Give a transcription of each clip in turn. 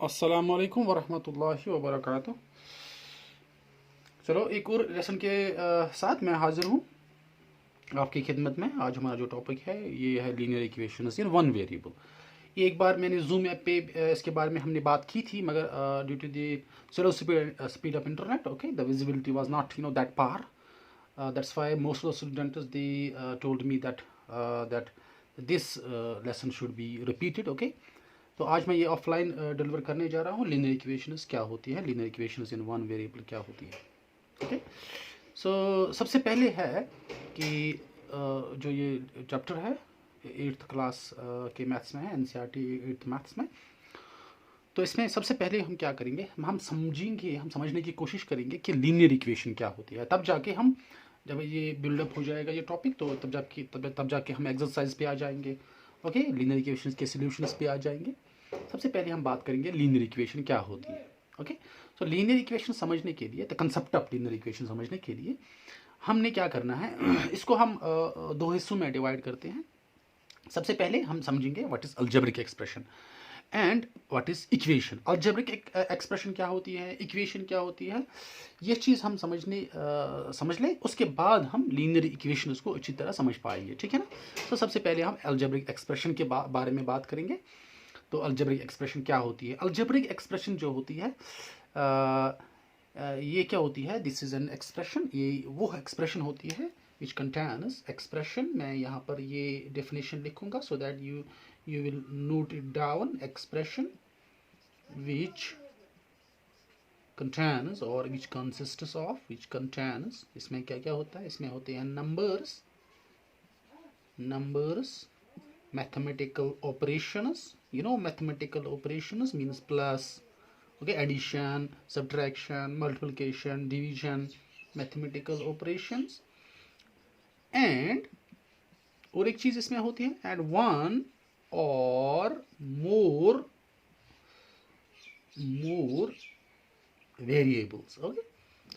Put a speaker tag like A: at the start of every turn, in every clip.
A: अस्सलाम वालेकुम वरहमतुल्लाहि वबरकातुह। चलो एक और लेसन के साथ मैं हाजिर हूँ आपकी खिदमत में। आज हमारा जो टॉपिक है ये है linear equations in one variable. ये एक बार मैंने जूम ऐप पे इसके बारे में हमने बात की थी, मगर due to the slow speed of internet, okay, the visibility was not that far. That's why most of the students they told me that this lesson should be repeated. Okay, तो आज मैं ये ऑफलाइन डिलीवर करने जा रहा हूँ। Linear equations क्या होती है, linear equations in one variable क्या होती है। ओके, सो सबसे पहले है कि जो ये चैप्टर है 8th क्लास के मैथ्स में है, एनसीईआरटी 8th मैथ्स में। तो इसमें सबसे पहले हम क्या करेंगे, हम समझेंगे, हम समझने की कोशिश करेंगे कि लीनियर इक्वेशन क्या होती है। तब जाके हम, जब ये बिल्डअप हो जाएगा ये टॉपिक, तो तब जाके हम एक्सरसाइज पे आ जाएंगे। ओके, लीनियर इक्वेशंस के सॉल्यूशंस पे आ जाएंगे। सबसे पहले हम बात करेंगे लीनियर इक्वेशन क्या होती है। ओके, सो लीनियर इक्वेशन समझने के लिए, the concept of linear equation समझने के लिए हमने क्या करना है, इसको हम दो हिस्सों में डिवाइड करते हैं। सबसे पहले हम समझेंगे what is algebraic expression and what is equation. Algebraic expression क्या होती है, इक्वेशन क्या होती है, ये चीज़ हम समझ लें, उसके बाद हम लीनियर इक्वेशन को अच्छी तरह समझ पाएंगे। ठीक है ना। तो सबसे पहले हम अलजेब्रिक एक्सप्रेशन के बारे में बात करेंगे। तो अलजेब्रिक एक्सप्रेशन क्या होती है। अलजेब्रिक एक्सप्रेशन जो होती है ये क्या होती है, दिस इज एन एक्सप्रेशन, ये वो एक्सप्रेशन होती है विच कंटेन्स एक्सप्रेशन। मैं यहाँ पर ये डेफिनेशन लिखूंगा so that you will note it down. Expression which contains or which consists of, which contains, इसमें क्या क्या होता है, इसमें होते हैं numbers, mathematical operations. Mathematical operations means plus, okay, addition, subtraction, multiplication, division, mathematical operations. And और एक चीज इसमें होती है, and one or more variables. Okay,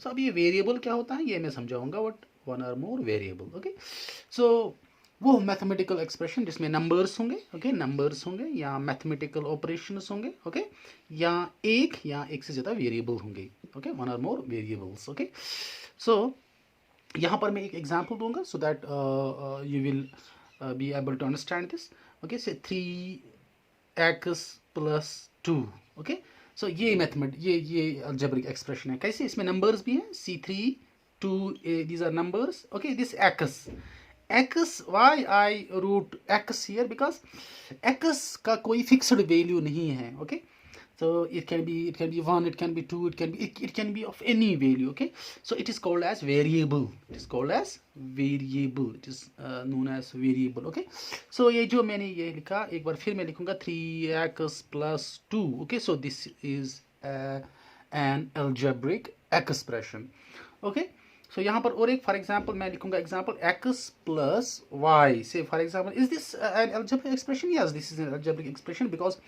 A: so अब ये वेरिएबल क्या होता है ये मैं समझाऊंगा, व्हाट वन और मोर वेरिएबल। ओके, सो वो मैथमेटिकल एक्सप्रेशन जिसमें नंबर्स होंगे, ओके, नंबर्स होंगे या मैथमेटिकल ऑपरेशंस होंगे, ओके, या एक से ज़्यादा वेरिएबल होंगे, ओके, वन और मोर वेरिएबल्स। ओके, सो यहाँ पर मैं एक एग्जांपल दूंगा so that you will be able to understand this. Okay, say 3x plus 2. Okay, so ये ये algebraic expression है। कैसे, इसमें numbers भी हैं, c3 2, these are numbers. Okay, this x, why I wrote x here, because x का कोई fixed value नहीं है। Okay, so it can be 1, it can be 2, it can be of any value. Okay, so it is called as variable, it is known as variable. Okay, so ये जो मैंने ये लिखा, एक बार फिर मैं लिखूंगा 3x plus 2. Okay, so this is an algebraic expression. Okay, so यहाँ पर और एक, फॉर एग्जाम्पल मैं लिखूंगा example x plus y. Say for example, is this an algebraic expression? Yes, this is an algebraic expression because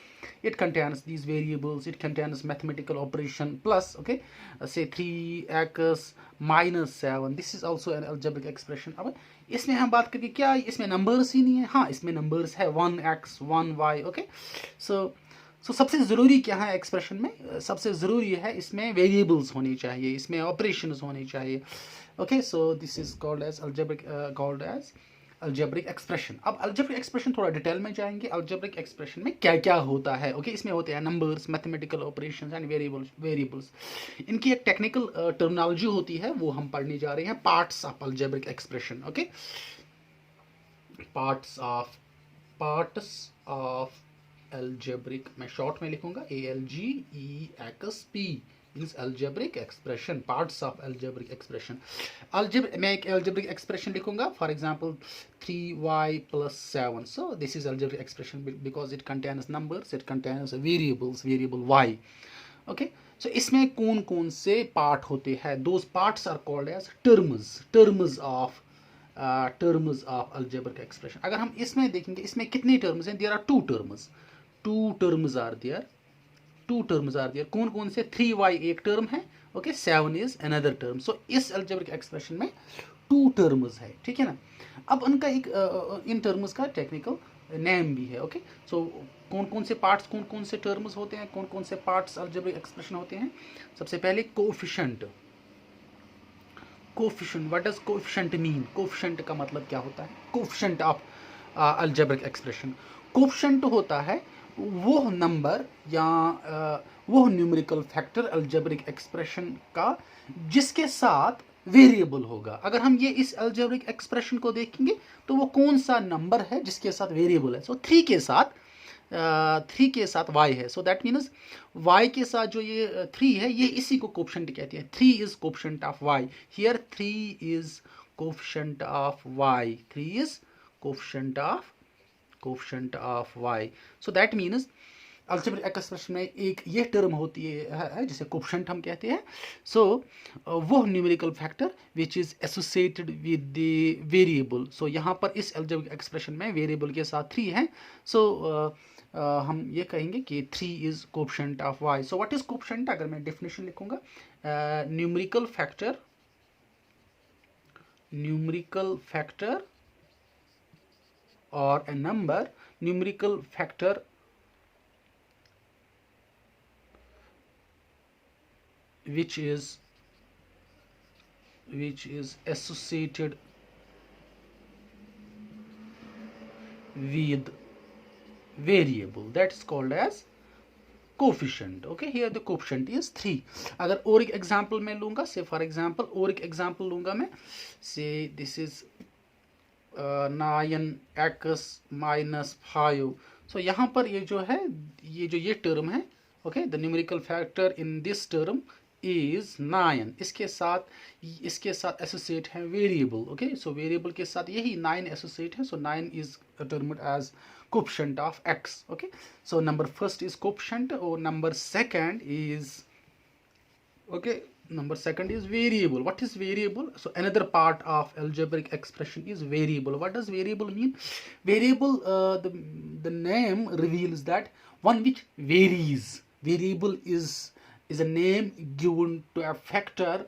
A: it contains these variables, it contains mathematical operation plus. Okay, say 3x minus 7, this is also an algebraic expression. अब इसमें हम बात करेंगे क्या इसमें numbers ही नहीं है। हाँ, इसमें नंबर्स है 1x 1y. ओके, सो सबसे ज़रूरी क्या है एक्सप्रेशन में, सबसे ज़रूरी है इसमें वेरिएबल्स होनी चाहिए, इसमें ऑपरेशंस होनी चाहिए। Okay, so this is called as algebraic expression. अब अल्जेब्रिक एक्सप्रेशन थोड़ा डिटेल में जाएंगे। अल्जेब्रिक एक्सप्रेशन में क्या क्या होता है। ओके, इसमें होते हैं numbers, mathematical operations and variables. इनकी एक टेक्निकल टर्मिनोलॉजी होती है, वो हम पढ़ने जा रहे हैं, parts of algebraic expression. Okay, parts of algebraic, मैं शॉर्ट में लिखूंगा ALGEXP, means algebraic expression, parts of algebraic expression. मैं एक algebraic expression लिखूंगा, for example 3y plus 7. So this is algebraic expression because it contains numbers, it contains variable y. Okay, so इसमें कौन कौन से पार्ट होते हैं, those parts are called as terms of algebraic expression. अगर हम इसमें देखेंगे, इसमें कितने टर्म्स हैं, there are two terms are there. कौन कौन से, 3y एक टर्म है, ओके, 7 इज अनदर टर्म. सो इस अल्जेब्रिक एक्सप्रेशन में 2 टर्म्स है। ठीक है ना। अब उनका एक इन टर्म्स का टेक्निकल नेम भी है। ओके, सो कौन कौन से पार्ट्स, कौन कौन से टर्म्स होते हैं, कौन कौन से पार्ट्स अलजेब्रिक एक्सप्रेशन होते हैं। सबसे पहले coefficient. Coefficient, what does coefficient mean? Coefficient का मतलब क्या होता है? Coefficient of algebraic expression, coefficient होता है वो नंबर या वो न्यूमेरिकल फैक्टर अलजेब्रिक एक्सप्रेशन का जिसके साथ वेरिएबल होगा। अगर हम ये इस अलजेब्रिक एक्सप्रेशन को देखेंगे तो वो कौन सा नंबर है जिसके साथ वेरिएबल है। सो 3 के साथ 3 के साथ y है। सो दैट मीन्स y के साथ जो ये 3 है, ये इसी को कोफिशिएंट कहते हैं। 3 is coefficient of y। Here 3 is coefficient of y। 3 is coefficient of y। So that means algebraic expression में एक ये टर्म होती है जिसे कोफिशिएंट हम कहते हैं। सो वो numerical factor which is associated with the variable. So यहाँ पर इस अलजेब्रिक एक्सप्रेशन में वेरिएबल के साथ 3 है। सो हम ये कहेंगे कि 3 is coefficient of y। So what is coefficient? अगर मैं डेफिनेशन लिखूंगा, numerical factor or a number, numerical factor which is associated with variable, that is called as coefficient. Okay, here the coefficient is 3। अगर और एक example मैं लूंगा, से for example और एक एग्जांपल लूंगा मैं, से दिस इज 9x माइनस 5। सो यहाँ पर ये जो है, ये टर्म है, okay, the numerical factor in this term is 9। इसके साथ एसोसिएट है वेरिएबल। ओके, सो वेरिएबल के साथ यही 9 एसोसिएट है। So 9 is termed as coefficient of x। Okay, so number first is coefficient और number second is, okay, number second is variable. What is variable? So another part of algebraic expression is variable. What does variable mean? Variable, the name reveals that one which varies. Variable is a name given to a factor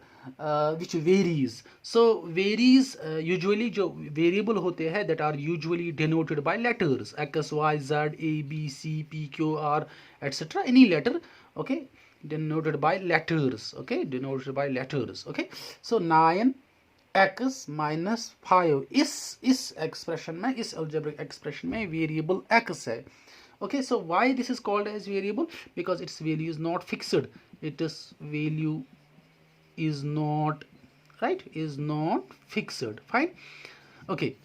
A: which varies. So varies usually जो variable होते हैं that are usually denoted by letters x, y, z, a, b, c, p, q, r, etc. any letter, okay, denoted by letters. Okay, denoted by letters. Okay, so 9x minus 5 इस expression में, इस algebraic expression में variable x है। Okay, so why this is called as variable? Because its value is not fixed. Its value is not, right, is not fixed. Fine. Okay,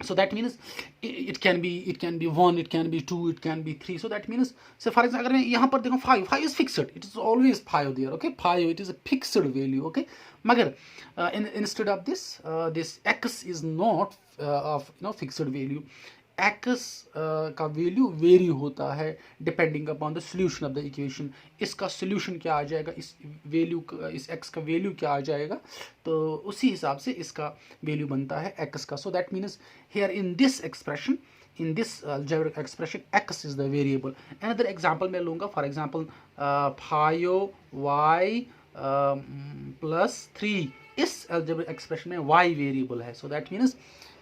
A: so that means it can be 1, it can be 2, it can be 3. So that means, so for example, अगर मैं यहाँ पर देखूँ 5 is fixed. It is always 5 there. Okay, 5, it is a fixed value. Okay, मगर instead of this, this x is not of fixed value. x का value very होता है depending upon the solution of the equation. इसका solution क्या आ जाएगा, इस value, इस x का वैल्यू क्या आ जाएगा, तो उसी हिसाब से इसका वैल्यू बनता है x का। So that means here in this expression, in this algebraic expression, x is the variable. Another example मैं लूँगा, for example 5y plus 3, इस algebraic expression में y variable है। So that means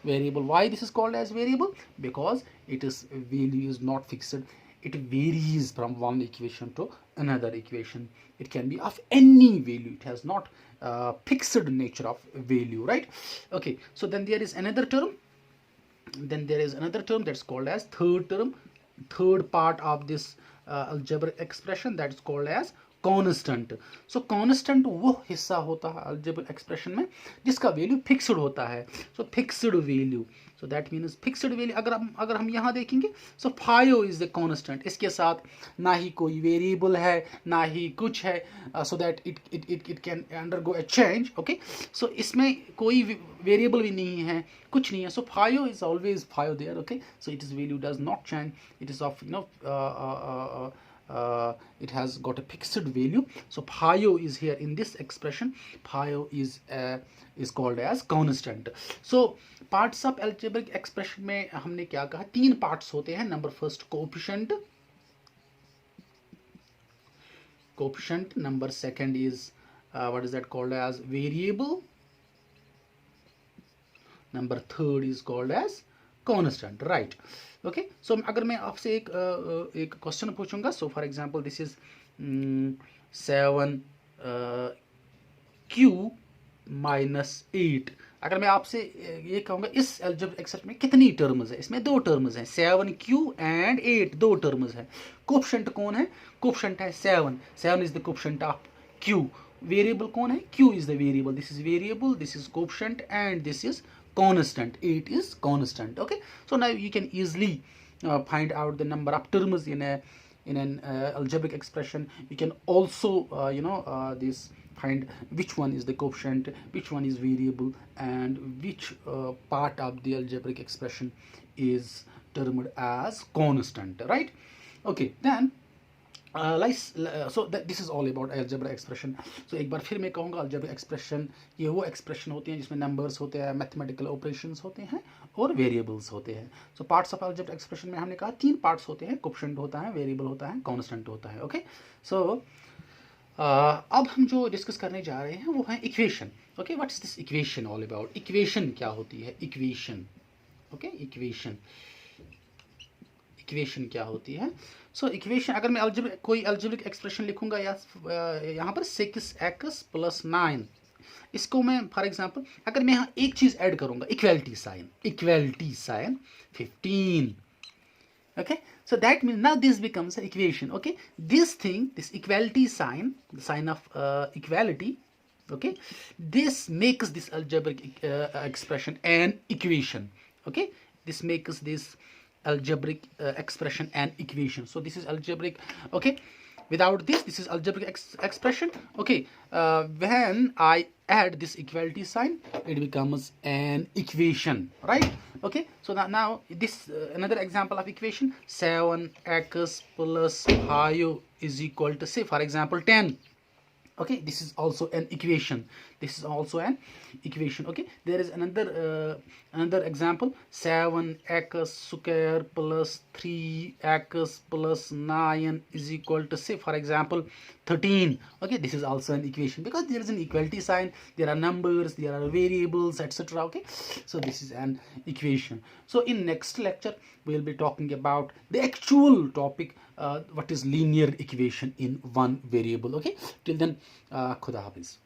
A: variable, why this is called as variable? Because its value is not fixed. It varies from one equation to another equation. It can be of any value. It has not fixed nature of value, right? Okay, so then there is another term. That's called as third term, third part of this algebraic expression, that is called as constant. So constant वो हिस्सा होता है algebraic expression में जिसका value fixed होता है। सो fixed value, so that means fixed value अगर हम यहाँ देखेंगे, सो 5 इज द कांस्टेंट। इसके साथ ना ही कोई वेरिएबल है, ना ही कुछ है, so that it can undergo a change. Okay, so इसमें कोई वेरिएबल भी नहीं है, कुछ नहीं है। So 5 is always 5 there. Okay, so it is value does not change, it is of it has got a fixed value. So phi is here in this expression. Phi is called as constant. So parts of algebraic expression में हमने क्या कहा, 3 parts होते हैं। Number first coefficient, number second is what is that called as variable, number third is called as constant, right. Okay, so अगर मैं आपसे एक क्वेश्चन पूछूंगा, so for example this is 7 q minus 8। अगर मैं आपसे ये कहूँगा इस अलजेब्रिक एक्सप्रेशन में कितनी टर्म्स है, इसमें 2 टर्म्स हैं, 7q एंड 8, 2 टर्म्स हैं। कोफिशिएंट कौन है? कोफिशिएंट है 7 is the coefficient of q। Variable कौन है? q is the variable, this is variable, this is coefficient and this is constant, 8 is constant. Okay, so now you can easily find out the number of terms in an algebraic expression. You can also this find which one is the coefficient, which one is variable, and which part of the algebraic expression is termed as constant, right? Okay, then so this is all about algebra expression. So एक बार फिर मैं कहूँगा algebra expression ये वो expression होती हैं जिसमें numbers होते हैं, mathematical operations होते हैं और variables होते हैं. So parts of algebra expression में हमने कहा 3 parts होते हैं, coefficient होता है, variable होता है, constant होता है. Okay, so अब हम जो डिस्कस करने जा रहे हैं वो है equation. Okay, what is this equation all about? Equation क्या होती है? इक्वेशन, ओके, इक्वेशन क्या होती है? सो इक्वेशन, अगर मैं कोई अलजेब्रिक एक्सप्रेशन लिखूंगा या यहाँ पर 6x + 9, इसको मैं फॉर एग्जांपल अगर मैं यहाँ एक चीज़ ऐड करूँगा, equality sign 15. Okay, so that means now this becomes an equation. Okay, this equality sign, the sign of equality, okay, this makes this algebraic expression an equation. Okay, this makes this algebraic expression an equation. So this is algebraic. Okay, without this is algebraic expression. Okay, when I add this equality sign, it becomes an equation, right? Okay, so now this another example of equation, 7x + 5 is equal to, say for example, 10. Okay, this is also an equation. Okay, there is another example, 7x² + 3x + 9 is equal to, say for example, 13. Okay, this is also an equation because there is an equality sign, there are numbers, there are variables, etc. Okay, so this is an equation. So in next lecture we will be talking about the actual topic, what is linear equation in one variable. Okay, till then, khuda hafiz.